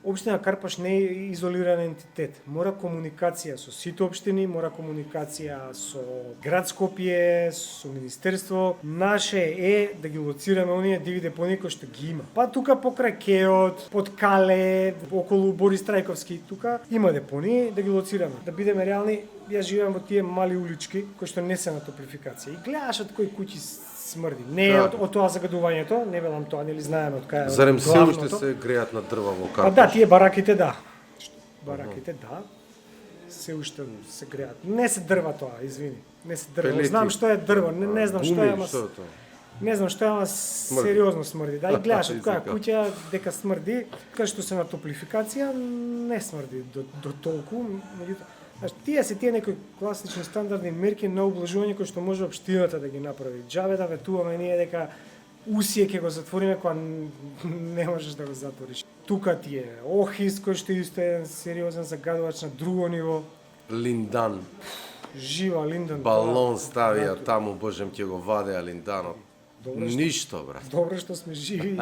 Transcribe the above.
општина Карпаш не е изолиран ентитет. Мора комуникација со сите општини, мора комуникација со град Скопје, со министерство. Наше е да ги лоцираме оние диви депонии кои што ги има. Па тука покрај Кеот, под Кале, околу Борис Трајковски, тука има депонии да ги лоцираме. Да бидеме реални, јас живеам во тие мали улички кои што не се на топлификација. И гледаш од кои куќи смрди. Не е од тоа загадувањето, не велам тоа, нели знаеме од кај. Зарем се уште се греат на дрва во Карпаш? Па да, тие бараките да. Бараките да. Се уште се греат. Не се дрва тоа, извини. Не се дрва. Пелети. Знам што е дрво, не знам што е, ама не знам што е, ама сериозно смрди. Да, и гледаш од која куќа дека смрди, кај што се на топлификација не смрди до толку, меѓутоа тие се некои класични стандардни мерки на облажување кои што може општината да ги направи. Џабе да ветуваме ние дека усие ќе го затвориме кога не можеш да го затвориш. Тука ти е Охис кој што исто е еден сериозен загадувач на друго ниво. Линдан. Жива Линдан. Балон ставија таму, божем ќе го вадеа Линданот. Ништо, брат. Добро што сме живи.